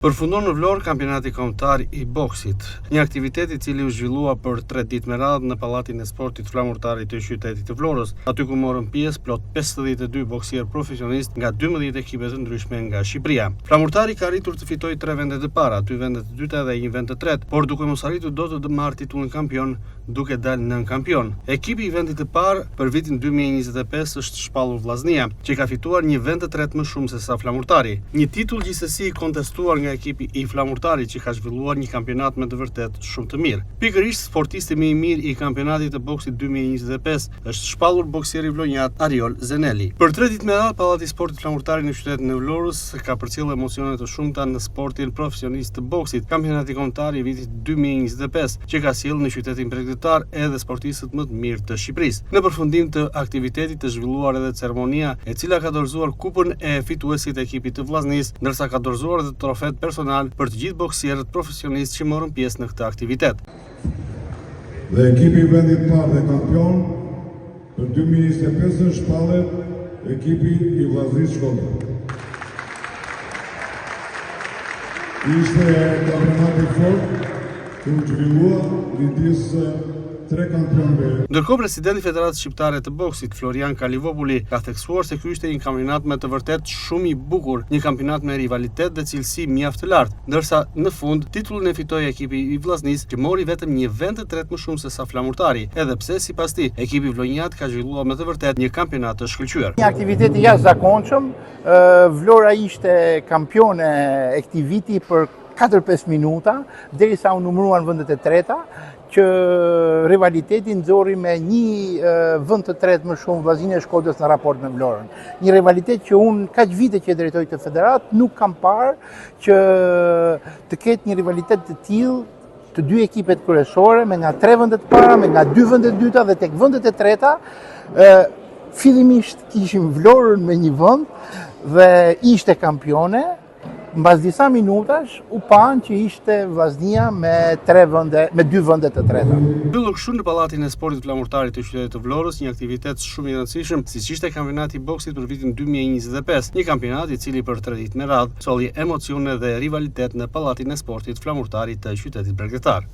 Përfundon në Vlorë kampionati kombëtar i boksit, një aktivitet I cili u zhvillua për 3 ditë me radhë në Pallatin e Sportit Flamurtarit të qytetit të Vlorës, aty ku morën pjesë plot 52 boksierë profesionistë nga 12 ekipe të ndryshme nga Shqipëria. Flamurtari ka arritur të fitojë 3 vende të para, 2 vende të dyta dhe 1 vend të tretë, por duke mos arritur dot të marrë titullin kampion, duke dalë nën kampion. Ekipi I vendit të parë për vitin 2025 është Shpallur Vllaznia, që ka fituar një vend të tretë më shumë se sa Flamurtari. Një titull gjithsesi I kontestuar nga ekipi I Flamurtarit që ka zhvilluar një kampionat me të vërtet shumë të mirë. Pikërisht sportisti më I mirë I kampionatit të boksit 2025 është shpallur boksieri vlonjat Ariol Zeneli. Për 3 ditë me radhë Pallati I Sportit Flamurtarit në qytetin e Vlorës ka përcjellë emocione të shumta në sportin profesionist të boksit, kampionati kombëtar I vitit 2025, që ka sjellë në qytetin bregdetar edhe sportistët më të mirë të Shqipërisë. Në përfundim të aktivitetit të zhvilluar edhe ceremonia e cila ka dorëzuar kupën e fituesit të ekipit të Vllaznisë, ndërsa ka dorëzuar edhe trofet personal për të gjithë boksierët profesionistë që morën pjesë në këtë aktivitet. Dhe ekipi I vendit parë dhe kampion për 2025 shpallet ekipi I Vllaznisë Shkodër. Ishte kampionati fort që u zhvillua midis 3 kampionëve. Ndërkohë presidenti Federatës Shqiptare të Boksit, Florian Kalivopulli, ka theksuar se ky ishte një kampionat me të vërtet shumë I bukur, një kampionat me rivalitet dhe cilësi mjaft të lartë, ndërsa në fund titullin e fitoi ekipi I Vllaznisë, që mori vetëm një vend të tretë më shumë se sa Flamurtari, edhe pse sipas tij ekipi vlonjat ka zhvilluar me të vërtet një kampionat të shkëlqyer. Një aktivitet I jashtëzakonshëm, Vlora ishte kampione e këtij viti për 4-5 minuta, derisa u numëruan vendet e treta, që rivaliteti nxorri me një vend të tretë më shumë Vllazninë e Shkodrës në raport me Vlorën. Një rivalitet që unë kaq vite që drejtoj të federat nuk kam parë që të ketë një rivalitet të tillë të dy ekipet kryesore me nga 3 vendet para, me nga 2 vendet dyta dhe tek vendet e treta. Fillimisht kishim Vlorën me një vend dhe ishte kampione. Mbas disa minutash u pan që ishte Vllaznia me 2 vende të treta. Mbyllur kështu në Pallatin e Sportit Flamurtarit të qytetit të Vlorës një aktivitet shumë I rëndësishëm, siç ishte kampionati I boksit për vitin 2025, një kampionat I cili për 3 ditë me radhë solli emocione dhe rivalitet në Pallatin e Sportit Flamurtarit të qytetit bregdetar.